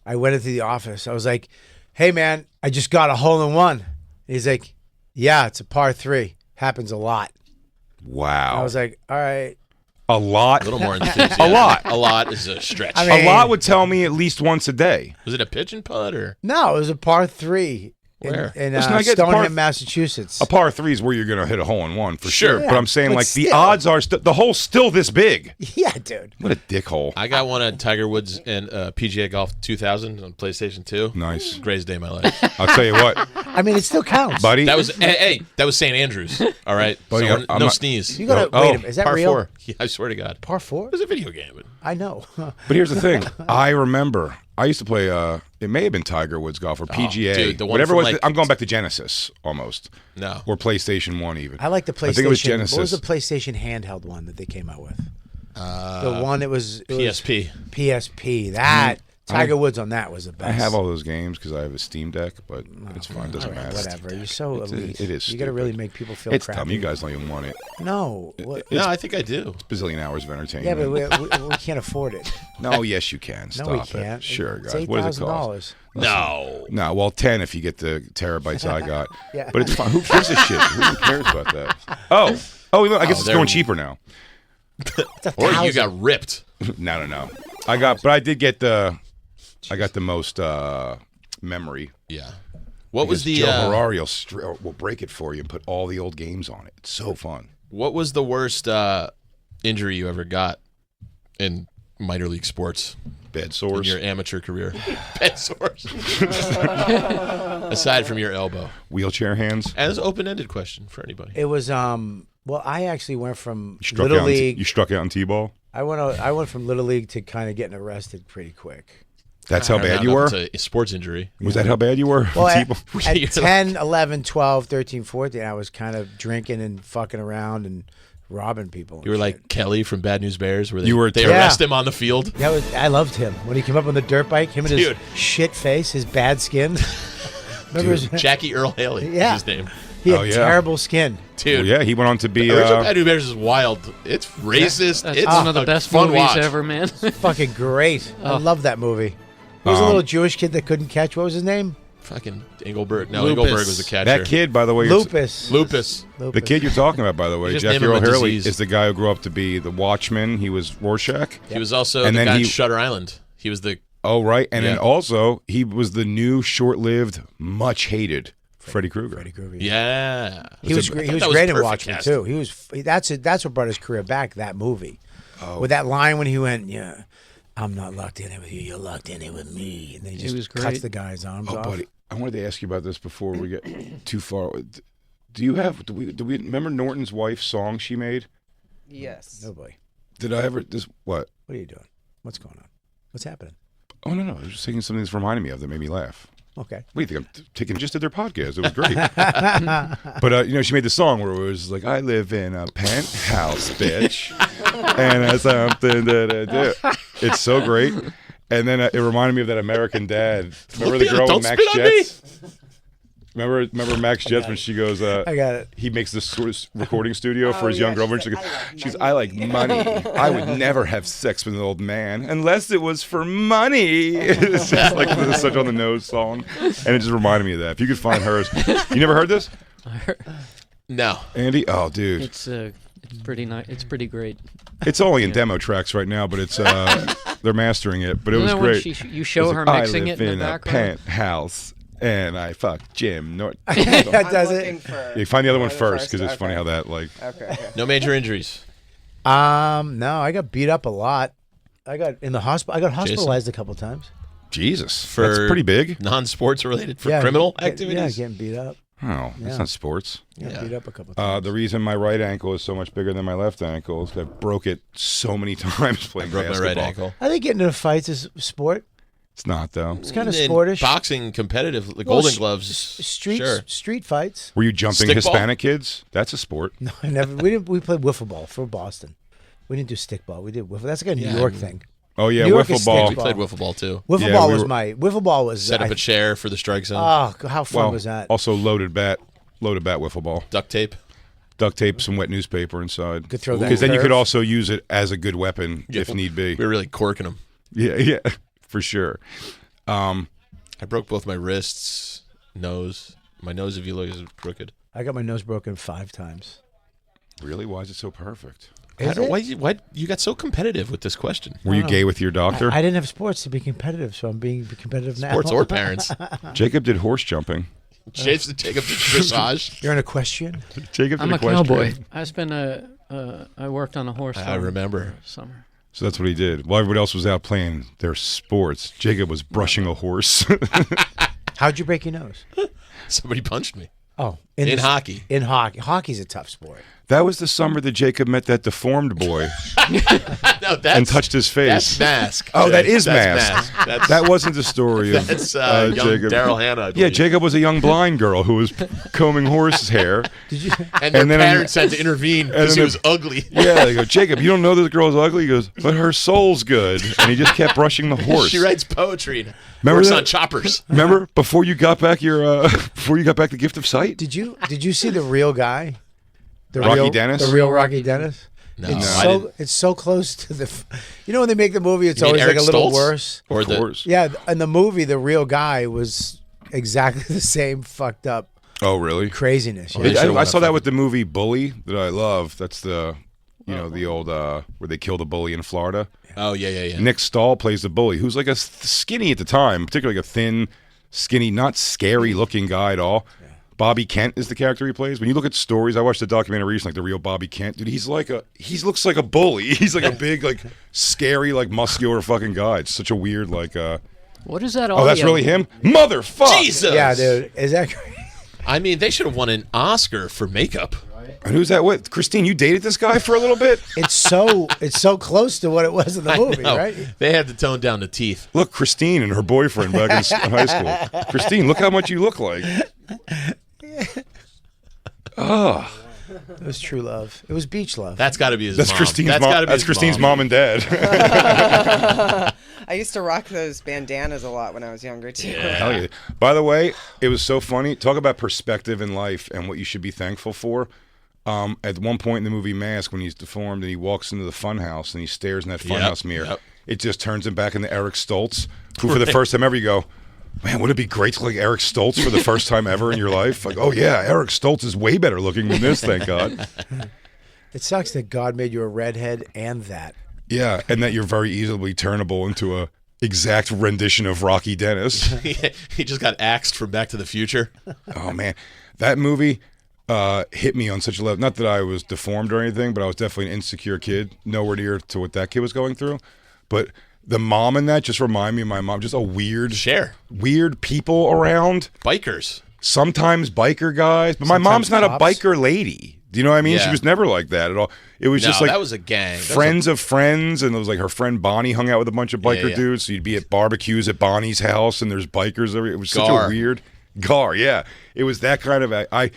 I went into the office. I was like, "Hey, man, I just got a hole-in-one." He's like, "Yeah, it's a par 3. Happens a lot."
Wow.
I was like, "All right."
A lot?
A little more enthusiastic.
A lot
is a stretch.
I mean,
a lot would tell me at least once a day.
Was it a pitch and putt or?
No, it was a par 3
Where?
in Stoneham, Massachusetts.
A par 3 is where you're going to hit a hole-in-one for sure.
Yeah,
but I'm saying,
but
like,
still.
the odds are the hole's still this big.
Yeah, dude.
What a dickhole.
I got one at Tiger Woods and PGA Golf 2000 on PlayStation 2.
Nice.
Greatest day of my life.
I'll tell you what.
I mean, it still counts.
Buddy.
That was that was St. Andrews. All right.
Buddy,
So
I'm
no
not-
sneeze.
You gotta wait a minute. Is that
par
real?
4. Yeah, I swear to God.
Par 4?
It was a video game. But
I know.
But here's the thing. I remember I used to play, it may have been Tiger Woods golf or PGA.
dude, the one
whatever
from,
it was.
like-
I'm going back to Genesis almost.
No.
Or PlayStation 1 even.
I like the PlayStation.
I think it was Genesis.
What was the PlayStation handheld one that they came out with? The one it was
PSP.
PSP. That Tiger Woods on that was the best.
I have all those games because I have a Steam Deck, but it's fine. It doesn't matter.
Whatever. You're so elite.
It is
You got to
stupid.
really make people feel
It's
crappy.
dumb. You guys don't even want it.
No. What?
No, I think I do.
It's a bazillion hours of entertainment.
Yeah, but we can't afford it.
No, yes, you can. Stop
No, we
it.
can't.
Sure,
It's
guys. What does it cost?
$8,000.
No.
No, well, 10 if you get the terabytes I got.
Yeah.
But it's fine. Who gives a shit? Who cares about that? Oh, look, I guess it's
they're-
going cheaper now.
Or you got ripped.
No. But I did get I got the most memory.
Yeah. What was
Because
the
Joe Harari will break it for you and put all the old games on it. It's so fun.
what was the worst injury you ever got in minor league sports?
Bed
In
sores.
your amateur career. Bed sores. Aside from your elbow.
Wheelchair hands.
And it's an open-ended question for anybody.
It was well, I actually went from
You struck
Little
out
League.
you struck out in T-ball?
I went from Little League to kind of getting arrested pretty quick.
That's how bad you were?
It's a sports injury.
Was that how bad you were?
Well, at 10, 11, 12, 13, 14, I was kind of drinking and fucking around and robbing people.
You were like Kelly from Bad News Bears, where
You were-
they arrest him on the field.
I loved him. When he came up on the dirt bike, him and his
Dude.
shit face, his bad skin. Remember his,
Jackie Earl Haley
Yeah.
is his name.
he had terrible skin.
Dude.
Well, yeah, he went on to be.
Original Bad News Bears is wild. It's racist.
That's
It's
one of the
a
best
fun
movies
watch.
ever, man.
Fucking great. I love that movie. There was a little Jewish kid that couldn't catch. What was his name?
Fucking Engelberg. No,
Lupus.
Engelberg was the catcher.
That kid, by the way, it's-
Lupus.
Lupus.
the kid you're talking about, by the way,
You just
Jackie
name him
Earl
a
Haley,
disease.
is the guy who grew up to be the Watchman. He was Rorschach.
He was also
And
the
then
guy
he-
in Shutter Island. He was the
Oh, right. And then
Yeah.
also, he was the new, short-lived, much-hated Freddy Krueger.
yeah.
He was
I
great.
thought
He was
that
great in
perfect
Watchmen
casting.
too. He was. That's what brought his career back. That movie, with that line when he went, "Yeah, I'm not locked in it with you. You're locked in it with me," and then he just
was
cuts
great.
the guy's arms
Oh,
off.
buddy, I wanted to ask you about this before we get too far. Do you have? Do we remember Norton's wife's song she made?
Yes.
Oh boy,
Did I ever? This what?
what are you doing? What's going on? What's happening?
Oh no, I was just thinking something that's reminded me of that made me laugh.
Okay.
What do you think? I'm taking just to their podcast. It was great. But she made the song where it was like, "I live in a penthouse, bitch," and that's something that I do. It's so great. And then it reminded me of that American Dad. Remember the girl
Don't
with Max
spit on me.
Jets? Remember Max Jets when she goes,
I got it.
he makes this sort of recording studio for his
yeah,
young girlfriend. I like money. I would never have sex with an old man unless it was for money. It's just like this is such on the nose song, and it just reminded me of that. If you could find hers, you never heard this,
No.
Andy? Oh, dude,
It's pretty nice. It's pretty great.
it's only in demo tracks right now, but it's they're mastering it. But it was
Isn't that when
great.
you show her
I
mixing
live
it in the
a
background?
penthouse. And I fuck Jim Norton.
That does
looking
it.
for.
You find the other one
the
first because it's
Okay.
funny how that like.
Okay.
No major injuries.
No, I got beat up a lot. I got in the hospital. I got hospitalized a couple times.
Jesus,
For
that's pretty big.
Non-sports related for criminal activities.
Yeah, getting beat up.
Oh, that's
Yeah.
not sports.
Yeah, beat up a couple times.
The reason my right ankle is so much bigger than my left ankle is 'cause I broke it so many times playing
Broke my
basketball.
right ankle.
I think getting into fights is sport.
It's not though.
It's kind of
In
sportish.
Boxing competitive, the
Well,
Golden Gloves. Sure.
Street fights.
Were you jumping
Stickball?
Hispanic kids? That's a sport.
No, I never. We didn't. We played wiffle ball for Boston. We didn't do stickball. We did wiffle. That's like a New York thing.
Oh yeah,
New York
wiffle
is
ball.
We played wiffle ball too.
Wiffle
Yeah,
ball
we
was
were-
my wiffle ball was
Set up a chair for the strike zone.
Oh, how fun
Well,
was that?
also loaded bat wiffle ball.
Duct tape.
Duct tape, some wet newspaper inside.
Could throw that
because then you
curve.
could also use it as a good weapon if need be.
We were really corking them.
Yeah, for sure.
I broke both my wrists, nose. My nose, if you look, is crooked.
I got my nose broken 5 times.
Really? Why is it so perfect?
Why you got so competitive with this question?
Were you gay with your doctor?
I didn't have sports to be competitive, so I'm being competitive now.
Sports or parents?
Jacob did horse jumping.
Jacob did dressage.
You're an equestrian.
Jacob did
I'm a
equestrian.
cowboy. I worked on a horse.
I
farm
remember.
for summer.
So that's what he did. While everybody else was out playing their sports, Jacob was brushing a horse.
How'd you break your nose?
Somebody punched me.
Oh,
In hockey.
In hockey. Hockey's a tough sport.
That was the summer that Jacob met that deformed boy
No, that's,
and touched his face.
That's Mask.
Oh, that is
That's
Mask.
That's,
That wasn't the story of
that's young
Jacob.
Daryl Hannah. I
Yeah,
believe.
Jacob was a young blind girl who was combing horse hair.
Did you?
And their
and then-
parents had to intervene because he
then-
was ugly.
Yeah, they go, Jacob, you don't know this girl's ugly? He goes, but her soul's good. And he just kept brushing the horse.
She writes poetry and
Remember
works
that?
on choppers.
Remember before you got back the gift of sight?
Did you see the real guy? The
Rocky
real,
Dennis?
The real Rocky Dennis.
No,
It's
I
so
didn't.
it's so close to the. You know when they make the movie, it's
You mean
always like
Eric
a little
Stoltz?
worse.
Or
Of
the
course.
Yeah, in the movie, the real guy was exactly the same fucked up
Oh, really?
craziness.
They
Yeah.
should've
I
won
saw
that
that with the movie Bully that I love. That's the the old where they killed a bully in Florida.
Oh yeah.
Nick Stahl plays the bully, who's like a skinny at the time, particularly like a thin, skinny, not scary looking guy at all. Bobby Kent is the character he plays. When you look at stories, I watched the documentary recently, like the real Bobby Kent. Dude, he looks like a bully. He's like a big, like scary, like muscular fucking guy. It's such a weird, like.
What is that?
Oh, that's really him, motherfucker.
Jesus.
Yeah, dude, is that?
I mean, they should have won an Oscar for makeup.
And who's that with? Christine, you dated this guy for a little bit?
It's so close to what it was in the movie, right?
They had to tone down the teeth.
Look, Christine and her boyfriend back in high school. Christine, look how much you look like. Oh.
It was true love. It was beach love.
That's got to be his
That's
mom.
Christine's
That's
mom.
gotta be
That's
his
Christine's
mom.
mom and dad.
I used to rock those bandanas a lot when I was younger too.
Hell yeah. By the way, it was so funny. Talk about perspective in life and what you should be thankful for. At one point in the movie Mask, when he's deformed and he walks into the funhouse and he stares in that funhouse mirror, it just turns him back into Eric Stoltz, who for the first time ever you go, man, would it be great to look like Eric Stoltz for the first time ever in your life? Like, oh yeah, Eric Stoltz is way better looking than this, thank God.
It sucks that God made you a redhead and that.
Yeah, and that you're very easily turnable into a exact rendition of Rocky Dennis.
He just got axed from Back to the Future.
Oh man, that movie hit me on such a level. Not that I was deformed or anything, but I was definitely an insecure kid, nowhere near to what that kid was going through. But the mom in that just remind me of my mom. Just a weird people around.
Bikers.
Sometimes biker guys, but my mom's not
cops.
a biker lady. Do you know what I mean?
Yeah.
She was never like that at all. It was just like
that was a gang.
Friends of friends, and it was like her friend Bonnie hung out with a bunch of biker dudes. So you'd be at barbecues at Bonnie's house, and there's bikers. It was such a weird yeah. It was that kind of I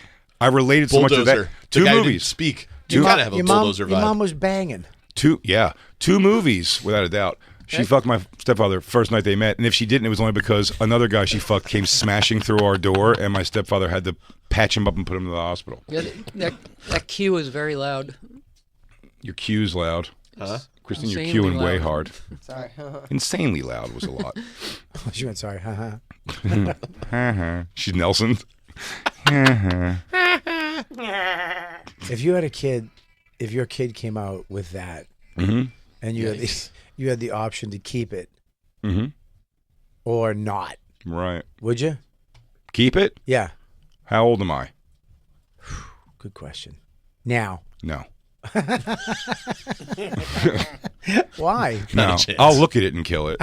related so much to that.
Two
Two
movies.
movies.
Speak.
Two
You kind of have a bulldozer
Your
vibe.
mom was banging.
Two movies without a doubt. She fucked my stepfather first night they met, and if she didn't, it was only because another guy she fucked came smashing through our door, and my stepfather had to patch him up and put him in the hospital.
Yeah, that cue is very loud.
Your cue's loud. Christine, you're
Insanely
cueing way
loud.
hard.
Sorry.
Insanely loud was a lot.
She went, sorry.
She's Nelson.
If you had a kid, if your kid came out with that, and you had the option to keep it or not,
Right.
would you?
Keep it?
Yeah.
How old am I?
Good question. Now.
No.
Why?
No. I'll look at it and kill it.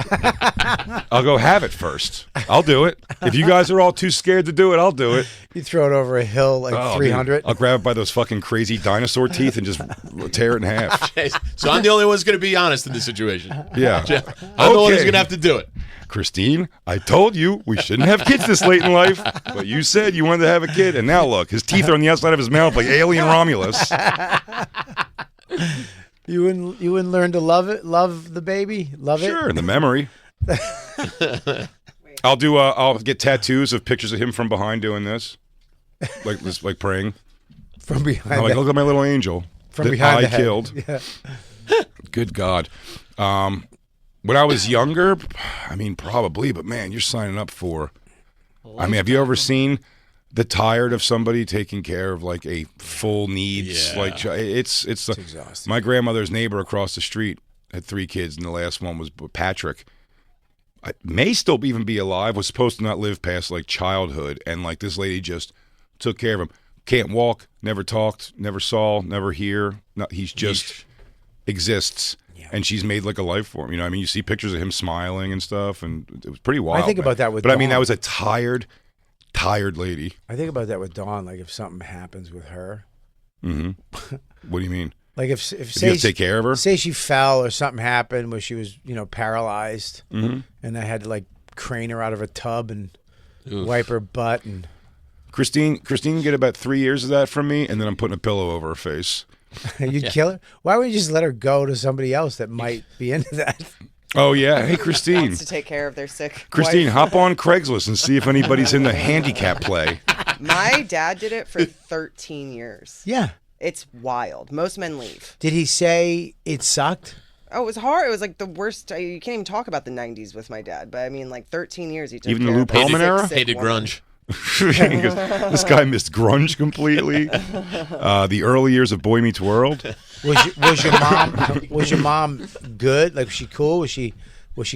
I'll go have it first. I'll do it. If you guys are all too scared to do it, I'll do it.
You throw it over a hill like 300.
I'll grab it by those fucking crazy dinosaur teeth and just tear it in half.
So I'm the only one who's going to be honest in this situation.
Yeah.
I'm the one who's going to have to do it.
Christine, I told you we shouldn't have kids this late in life, but you said you wanted to have a kid, and now look, his teeth are on the outside of his mouth like alien Romulus.
You wouldn't learn to love the baby, love it.
Sure, the memory. I'll get tattoos of pictures of him from behind doing this, like praying
From behind.
I'm like, look at my little angel
From
that
behind
I
the head.
killed.
Yeah.
Good God. When I was younger, I mean, probably, but man, you're signing up for. I mean, have you ever seen the tired of somebody taking care of like a full needs?
Yeah.
Like it's
exhausting.
My grandmother's neighbor across the street had 3 kids, and the last one was Patrick. I may still even be alive. Was supposed to not live past like childhood, and like this lady just took care of him. Can't walk, never talked, never saw, never hear. He's just exists. And she's made like a life for him. You know, I mean, you see pictures of him smiling and stuff, and it was pretty wild.
I think about that with
But I mean,
Dawn.
that was a tired lady.
I think about that with Dawn. Like if something happens with her.
Mm-hmm. What do you mean?
Like if
you have to take care of her?
Say she fell or something happened where she was, paralyzed,
Mm-hmm.
and I had to like crane her out of a tub and wipe her butt and.
Christine can get about 3 years of that from me, and then I'm putting a pillow over her face.
You'd kill her? Why would you just let her go to somebody else that might be into that?
Oh, yeah. Hey, Christine.
Wants to take care of their sick
Christine,
wife.
hop on Craigslist and see if anybody's in the handicap play.
My dad did it for 13 years.
Yeah.
It's wild. Most men leave.
Did he say it sucked?
Oh, it was hard. It was like the worst. You can't even talk about the 90s with my dad. But I mean, like 13 years he took
Even the
care
Lou
of a
Pearlman era?
sick
Hated
woman.
grunge.
Because this guy missed grunge completely. The early years of Boy Meets World.
Was your mom good? Like was she cool? Was she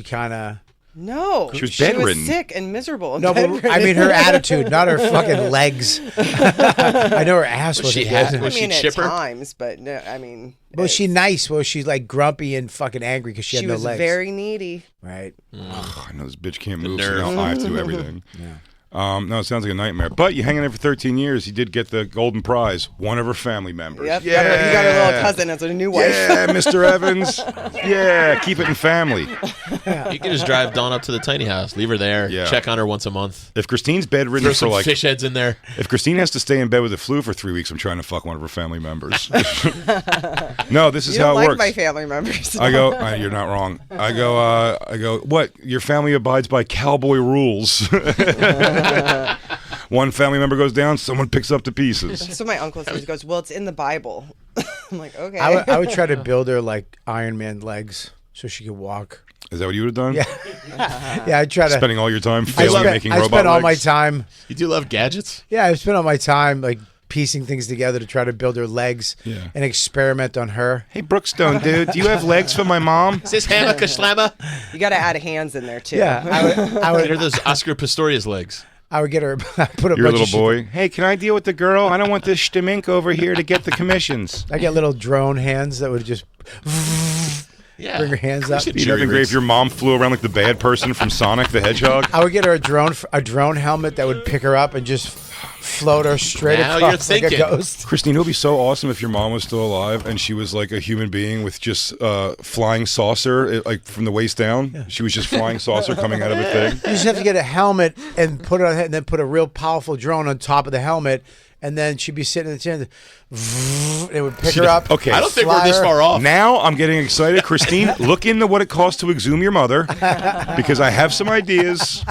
kind of?
No,
She was bedridden.
sick and miserable. And
No, but
bedridden.
I mean her attitude, not her fucking legs. I know her ass
Was she
wasn't
happy?
good.
I
Was she
mean, at
chipper?
times, but no, I mean,
Was she nice? Was she like grumpy and fucking angry because she had
she
no
was
legs?
very needy.
Right.
Ugh, I know this bitch can't move, so
nerve.
now I have to do everything. No, it sounds like a nightmare. But you hang in there for 13 years. You did get the golden prize. One of her family members.
Yep.
Yeah.
You got her little cousin as a new wife.
Yeah, Mr. Evans. Yeah, keep it in family.
You can just drive Dawn up to the tiny house, leave her there, check on her once a month.
If Christine's bedridden
Throw some
for like
fish heads in there.
If Christine has to stay in bed with the flu for 3 weeks, I'm trying to fuck one of her family members. No, this is
you
how
don't
it
like
works.
my family members.
I go, you're not wrong. I go, what? Your family abides by cowboy rules. One family member goes down, someone picks up the pieces.
That's what my uncle says. He goes, well, it's in the Bible. I'm like, okay.
I would try to build her like Iron Man legs so she could walk.
Is that what you would have done?
Yeah. Yeah, I try to.
Spending all your time failing making robot
I spent all my
legs?
time.
You do love gadgets?
Yeah, I spent all my time like piecing things together to try to build her legs and experiment on her.
Hey, Brookstone, dude, do you have legs for my mom?
Is this hammer Kashlama?
You got to add hands in there, too.
Yeah, I would
Get her those Oscar Pistorius legs.
I would get her, put a
Your
bunch
little
of
boy. Hey, can I deal with the girl? I don't want this shtmink over here to get the commissions.
I get little drone hands that would just bring her hands up.
It'd be nothing great if your mom flew around like the bad person from Sonic the Hedgehog.
I would get her a drone helmet that would pick her up and just float her straight
Now
across
you're
like a
thinking.
ghost.
Christine, it would be so awesome if your mom was still alive and she was like a human being with just flying saucer, like from the waist down. Yeah. She was just flying saucer coming out of a thing.
You just have to get a helmet and put it on her head, and then put a real powerful drone on top of the helmet, and then she'd be sitting in the chair. It would pick her up.
Okay,
I don't think we're this far off.
Now I'm getting excited. Christine, look into what it costs to exhume your mother, because I have some ideas.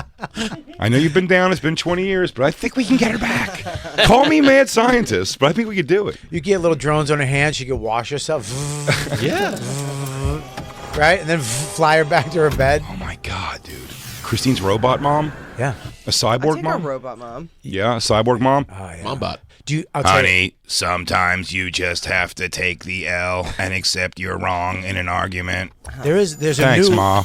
I know you've been down. It's been 20 years, but I think we can get her back. Call me mad scientist, but I think we could do it.
You get little drones on her hand. She could wash herself.
Yeah.
Right? And then fly her back to her bed.
Oh, my God, dude. Christine's robot mom?
Yeah.
A cyborg
I
mom?
a robot mom.
Yeah, a cyborg mom?
Oh, yeah.
Mombot.
I'll tell you,
Honey, sometimes you just have to take the L and accept you're wrong in an argument.
there's
Thanks,
a new
Ma.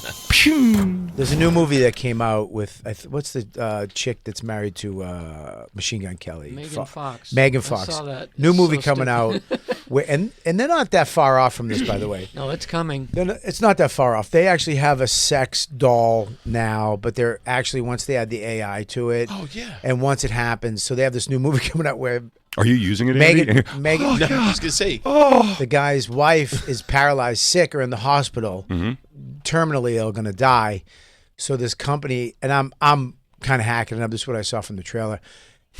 there's a new movie that came out with what's the chick that's married to Machine Gun Kelly?
Megan Fox.
Megan
I
Fox.
saw that.
New
It's
movie
so
coming
stupid.
out, and they're not that far off from this, by the way.
No, it's coming.
It's not that far off. They actually have a sex doll now, but they're actually, once they add the AI to it.
Oh, yeah.
And once it happens, so they have this new movie coming out where
Are you using it, Andy?
Megan,
No, I was going to say.
the guy's wife is paralyzed, sick, or in the hospital, terminally ill, going to die. So this company, and I'm kind of hacking it up. This is what I saw from the trailer.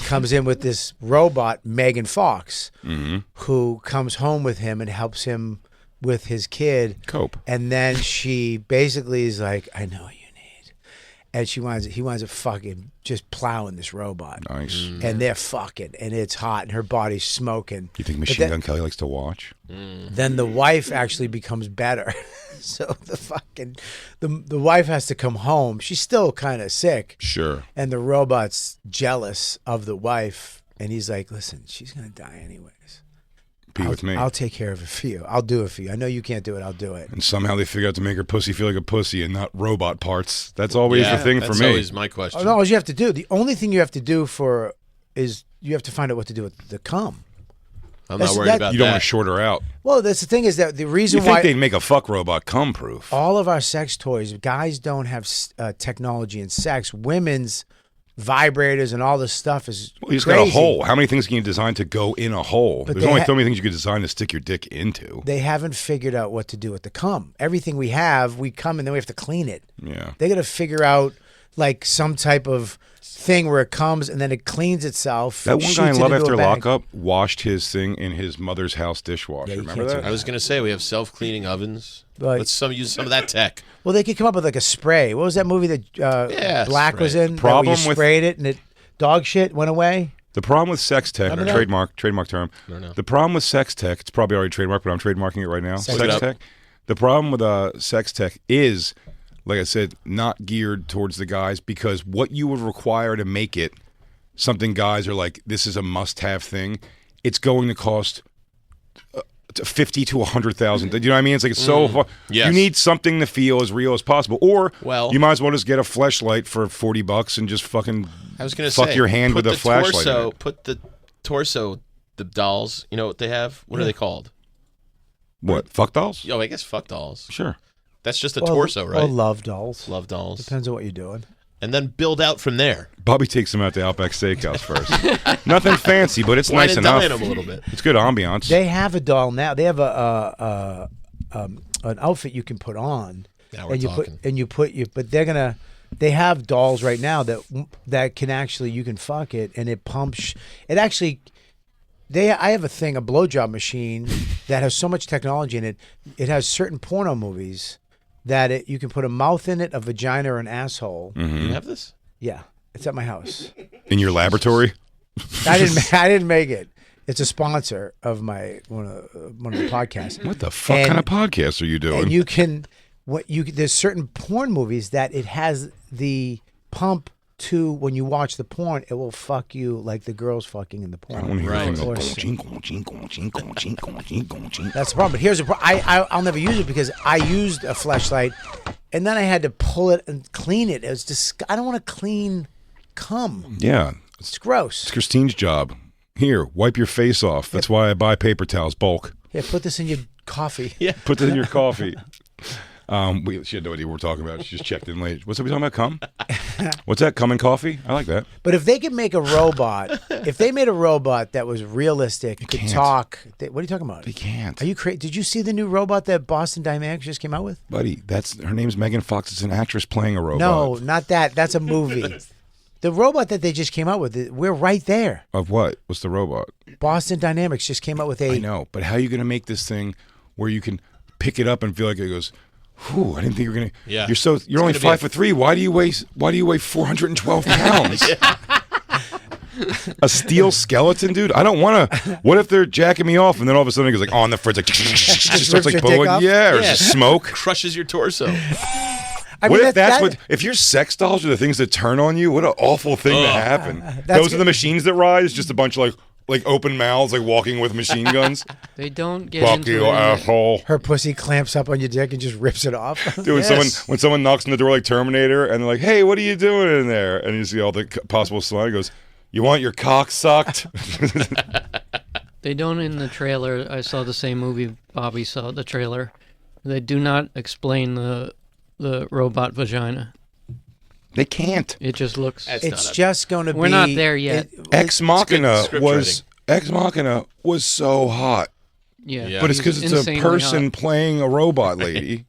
Comes in with this robot, Megan Fox, who comes home with him and helps him with his kid.
Cope.
And then she basically is like, I know you need. And he winds up fucking just plowing this robot.
Nice.
And they're fucking, and it's hot, and her body's smoking.
You think
But
Machine Gun Kelly likes to watch?
Then the wife actually becomes better. So the wife has to come home. She's still kind of sick.
Sure.
And the robot's jealous of the wife, and he's like, "Listen, she's gonna die anyways.
Be with me."
I'll take care of it for you. I'll do it for you. I know you can't do it. I'll do it."
And somehow they figure out to make her pussy feel like a pussy and not robot parts. That's always the thing for
That's
me.
always my question.
Oh, no, all you have to do. The only thing you have to do is you have to find out what to do with the cum.
I'm
That's-
not worried
that-
about
You don't
that.
want to short her out.
Well, that's the thing is that the reason
You think
why
they'd make a fuck robot cum proof?
all of our sex toys, guys don't have technology in sex. Women's vibrators and all this stuff is
Well, you just
crazy.
got a hole. How many things can you design to go in a hole?
But
There's
they
only
ha-
so many things you could design to stick your dick into.
They haven't figured out what to do with the cum. Everything we have, we come and then we have to clean it.
Yeah.
They got to figure out like some type of thing where it comes and then it cleans itself.
That one
shoots
guy in
it
Love
into
After
a bag.
Lockup washed his thing in his mother's house dishwasher.
Yeah, you
Remember
can't
that?
I was going to say, we have self-cleaning ovens.
Like-
Let's use some of that tech.
Well, they could come up with like a spray. What was that movie that
Yeah,
Black
spray.
was in?
Problem
that where you
with-
sprayed it and it dog shit went away.
The problem with sex tech,
Remember that?
trademark term.
No.
The problem with sex tech, it's probably already trademarked, but I'm trademarking it right now.
Sex
Sex
tech.
tech. The problem with sex tech is, like I said, not geared towards the guys, because what you would require to make it something guys are like, this is a must-have thing, it's going to cost $50,000 to $100,000. You know what I mean? It's like it's so far.
Yes.
You need something to feel as real as possible, or
Well-
you might as well just get a fleshlight for $40 and just fucking
I was going to
fuck
say,
your hand
put
with a
the
flashlight. in
torso,
it.
Put the torso, the dolls, you know what they have? What are they called?
What, fuck dolls?
Oh, I guess fuck dolls.
Sure.
That's just a
Or-
torso,
Or
right?
love dolls.
Love dolls.
Depends on what you're doing.
and then build out from there.
Bobby takes him out to Outback Steakhouse first. Nothing fancy, but it's
Wine
nice
and
enough.
dine him a little bit.
It's good ambiance.
They have a doll now. They have an outfit you can put on.
Now we're
and you
talking.
but they have dolls right now that can actually, you can fuck it and it pumps. It actually, I have a blowjob machine that has so much technology in it. It has certain porno movies that you can put a mouth in it, a vagina, or an asshole.
Mm-hmm.
You have this?
Yeah, it's at my house.
In your laboratory?
I didn't make it. It's a sponsor of my one of the podcasts.
What the fuck kind of podcast are you doing?
And you can there's certain porn movies that it has the pump to, when you watch the porn, it will fuck you like the girls fucking in the porn.
I don't hear
Right.
That's the problem. But here's I'll never use it because I used a fleshlight and then I had to pull it and clean it. It was just, I don't want to clean cum.
Yeah.
It's gross.
It's Christine's job. Here, wipe your face off. That's why I buy paper towels bulk.
Yeah, put this in your coffee.
Yeah.
Put this in your coffee. She had no idea what we're talking about. She just checked in late. What's that we talking about? Cum? What's that? Cum and coffee? I like that.
But if they could make a robot, if they made a robot that was realistic, could
can't.
talk. What are you talking about?
They can't.
Are you crazy? Did you see the new robot that Boston Dynamics just came out with?
Buddy, her name's Megan Fox. It's an actress playing a robot.
No, not that. That's a movie. The robot that they just came out with, we're right there.
Of what? What's the robot?
Boston Dynamics just came out with
I know, but how are you going to make this thing where you can pick it up and feel like it goes, whew, I didn't think you were going to.
Yeah.
You're only 5'3". Why do you weigh 412 pounds? A steel skeleton, dude? I don't want to. What if they're jacking me off and then all of a sudden it goes like, on the fridge, like, just starts like blowing. Yeah, or just smoke.
Crushes your torso.
What if if your sex dolls are the things that turn on you? What an awful thing to happen. Those are the machines that rise, just a bunch of like open mouths, like walking with machine guns.
They don't get
Fuck
into
you,
it.
asshole.
Her pussy clamps up on your dick and just rips it off.
Dude, when someone knocks on the door like Terminator and they're like, hey, what are you doing in there? And you see all the possible slime, goes, you want your cock sucked?
They don't in the trailer. I saw the same movie Bobby saw, the trailer. They do not explain the robot vagina.
They can't.
It just looks.
It's just going to be.
We're not there yet.
Ex Machina was so hot.
Yeah.
But it's because it's a person playing a robot lady.